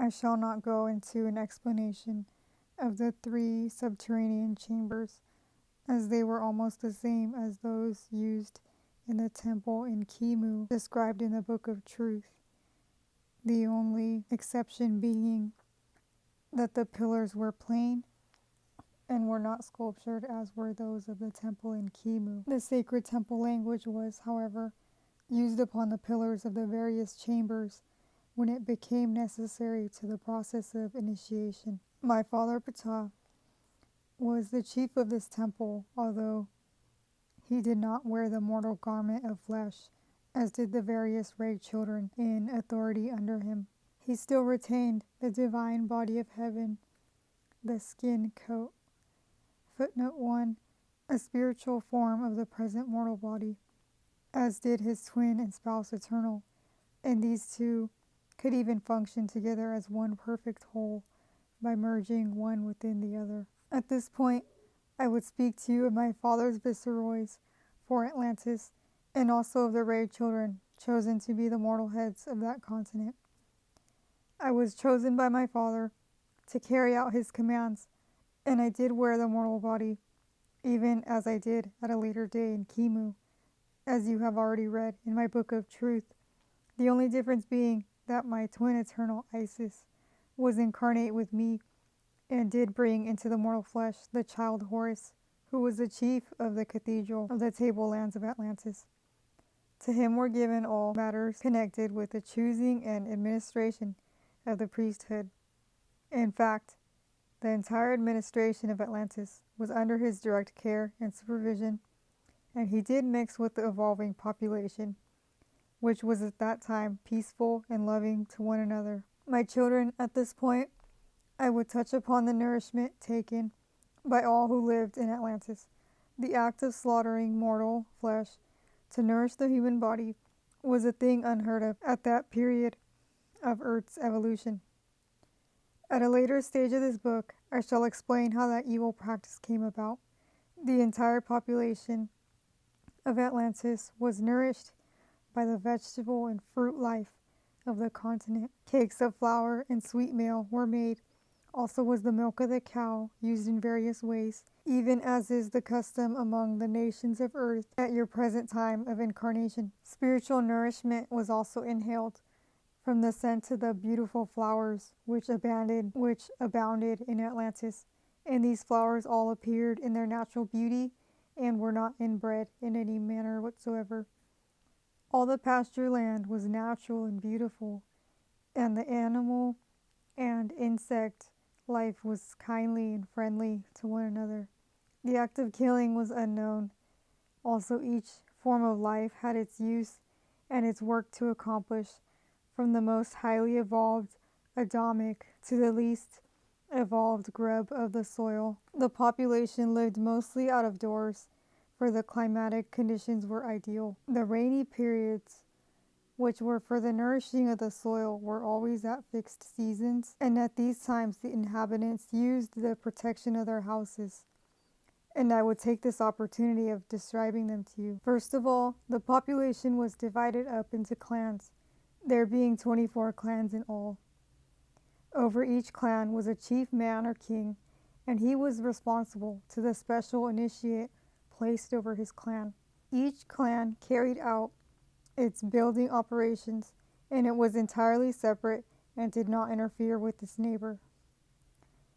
I shall not go into an explanation of the 3 subterranean chambers, as they were almost the same as those used in the temple in Khem described in the Book of Truth, the only exception being that the pillars were plain and were not sculptured as were those of the temple in Khem. The sacred temple language was, however, used upon the pillars of the various chambers when it became necessary to the process of initiation. My father Ptah was the chief of this temple, although he did not wear the mortal garment of flesh, as did the various Ray children in authority under him. He still retained the divine body of heaven, the skin coat. Footnote 1. A spiritual form of the present mortal body, as did his twin and spouse eternal, and these two could even function together as one perfect whole by merging one within the other. At this point, I would speak to you of my father's viceroys for Atlantis, and also of the Ray children chosen to be the mortal heads of that continent. I was chosen by my father to carry out his commands, and I did wear the mortal body, even as I did at a later day in Khem, as you have already read in my Book of Truth, the only difference being that my twin eternal Isis was incarnate with me and did bring into the mortal flesh the child Horus, who was the chief of the cathedral of the tablelands of Atlantis. To him were given all matters connected with the choosing and administration of the priesthood. In fact, the entire administration of Atlantis was under his direct care and supervision, and he did mix with the evolving population, which was at that time peaceful and loving to one another. My children, at this point, I would touch upon the nourishment taken by all who lived in Atlantis. The act of slaughtering mortal flesh to nourish the human body was a thing unheard of at that period of Earth's evolution. At a later stage of this book, I shall explain how that evil practice came about. The entire population of Atlantis was nourished by the vegetable and fruit life of the continent. Cakes of flour and sweet meal were made. Also was the milk of the cow used in various ways, even as is the custom among the nations of earth at your present time of incarnation. Spiritual nourishment was also inhaled from the scent of the beautiful flowers which abounded in Atlantis, and these flowers all appeared in their natural beauty and were not inbred in any manner whatsoever. All the pasture land was natural and beautiful, and the animal and insect life was kindly and friendly to one another. The act of killing was unknown. Also, each form of life had its use and its work to accomplish, from the most highly evolved Adamic to the least evolved grub of the soil. The population lived mostly out of doors, for the climatic conditions were ideal. The rainy periods, which were for the nourishing of the soil, were always at fixed seasons, and at these times the inhabitants used the protection of their houses. And I would take this opportunity of describing them to you. First of all, the population was divided up into clans, there being 24 clans in all. Over each clan was a chief man or king, and he was responsible to the special initiate placed over his clan. Each clan carried out its building operations, and it was entirely separate and did not interfere with its neighbor.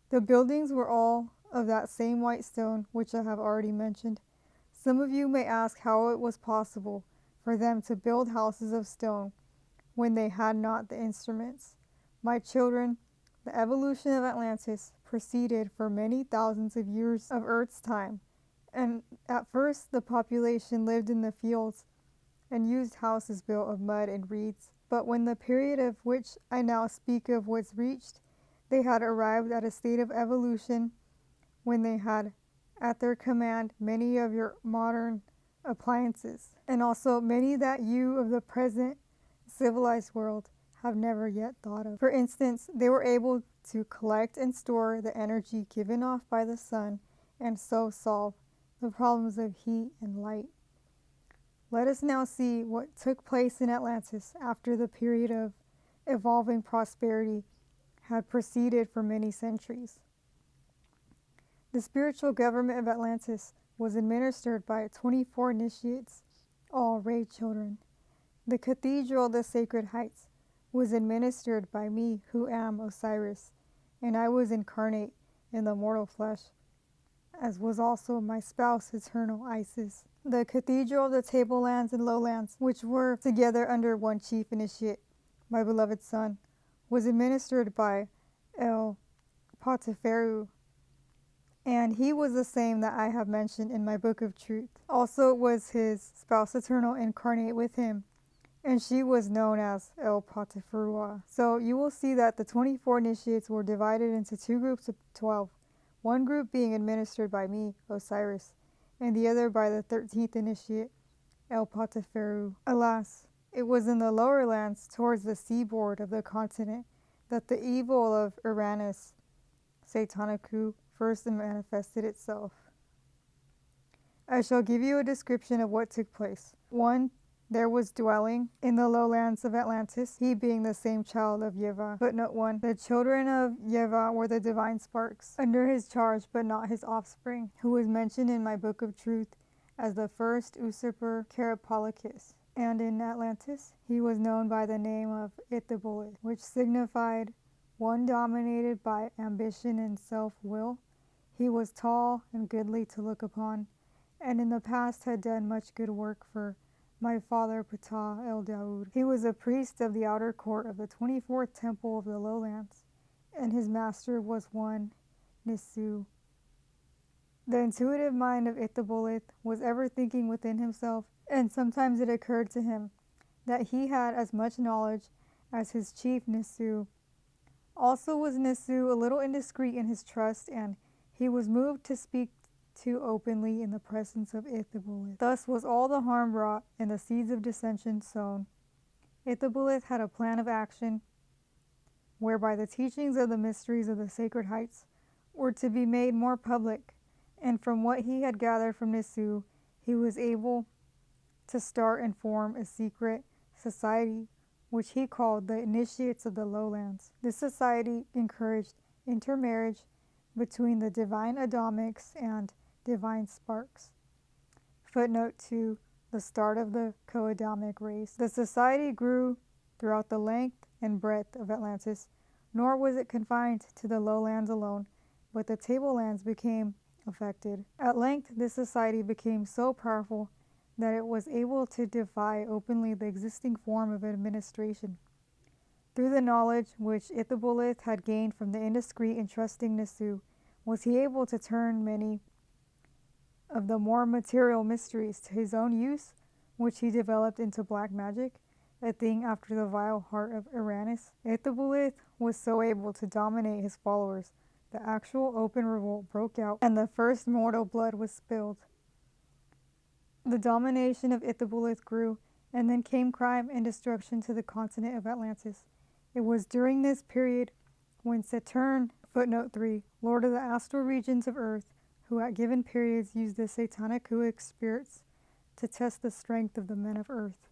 The buildings were all of that same white stone which I have already mentioned. Some of you may ask how it was possible for them to build houses of stone when they had not the instruments. My children, the evolution of Atlantis proceeded for many thousands of years of Earth's time, and at first the population lived in the fields and used houses built of mud and reeds. But when the period of which I now speak of was reached, they had arrived at a state of evolution when they had at their command many of your modern appliances, and also many that you of the present civilized world have never yet thought of. For instance, they were able to collect and store the energy given off by the sun and so solve the problems of heat and light. Let us now see what took place in Atlantis after the period of evolving prosperity had proceeded for many centuries. The spiritual government of Atlantis was administered by 24 initiates, all Ray children. The Cathedral of the Sacred Heights was administered by me, who am Osiris, and I was incarnate in the mortal flesh, as was also my spouse, eternal Isis. The Cathedral of the Tablelands and Lowlands, which were together under one chief initiate, my beloved son, was administered by El Patiferu, and he was the same that I have mentioned in my book of truth. Also was his spouse eternal incarnate with him, and she was known as El Patiferua. So you will see that the 24 initiates were divided into two groups of 12, one group being administered by me, Osiris, and the other by the 13th initiate, El Patiferu. Alas, it was in the lower lands towards the seaboard of the continent that the evil of Uranus, Satanicu, first manifested itself. I shall give you a description of what took place. 1. There was dwelling in the lowlands of Atlantis, he being the same child of Yeva. Footnote 1. The children of Yeva were the divine sparks, under his charge but not his offspring, who was mentioned in my book of truth as the first usurper Carapolicus. And in Atlantis, he was known by the name of Ithabolith, which signified one dominated by ambition and self-will. He was tall and goodly to look upon, and in the past had done much good work for my father Ptah el Daoud. He was a priest of the outer court of the 24th temple of the lowlands, and his master was one Nisu. The intuitive mind of Ithabolith was ever thinking within himself, and sometimes it occurred to him that he had as much knowledge as his chief Nisu. Also was Nisu a little indiscreet in his trust, and he was moved to speak too openly in the presence of Ithabolith. Thus was all the harm wrought and the seeds of dissension sown. Ithabolith had a plan of action whereby the teachings of the mysteries of the sacred heights were to be made more public, and from what he had gathered from Nisu, he was able to start and form a secret society which he called the Initiates of the Lowlands. This society encouraged intermarriage between the divine Adamics and divine sparks. Footnote 2. The start of the co-Adamic race. The society grew throughout the length and breadth of Atlantis, nor was it confined to the lowlands alone, but the tablelands became affected. At length, this society became so powerful that it was able to defy openly the existing form of administration. Through the knowledge which Ithabolith had gained from the indiscreet and trusting Nisu, was he able to turn many of the more material mysteries to his own use, which he developed into black magic, a thing after the vile heart of Uranus. Ithabolith was so able to dominate his followers that actual open revolt broke out, and the first mortal blood was spilled. The domination of Ithabolith grew, and then came crime and destruction to the continent of Atlantis. It was during this period when Saturn, footnote 3, lord of the astral regions of earth, who at given periods used the satanic huic spirits to test the strength of the men of earth.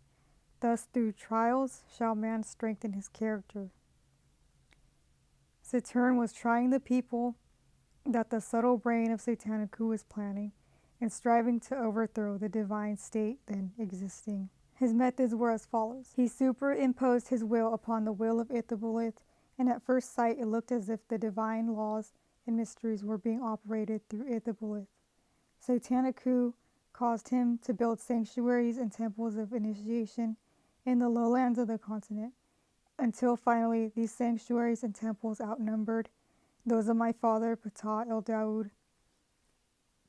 Thus through trials shall man strengthen his character. Saturn was trying the people that the subtle brain of Satanicu was planning, and striving to overthrow the divine state then existing. His methods were as follows. He superimposed his will upon the will of Ithabolith, and at first sight it looked as if the divine laws and mysteries were being operated through Ithabolith. Satanicu caused him to build sanctuaries and temples of initiation in the lowlands of the continent, until finally these sanctuaries and temples outnumbered those of my father Ptah el Daoud.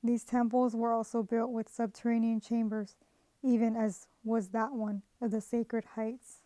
These temples were also built with subterranean chambers, even as was that one of the sacred heights.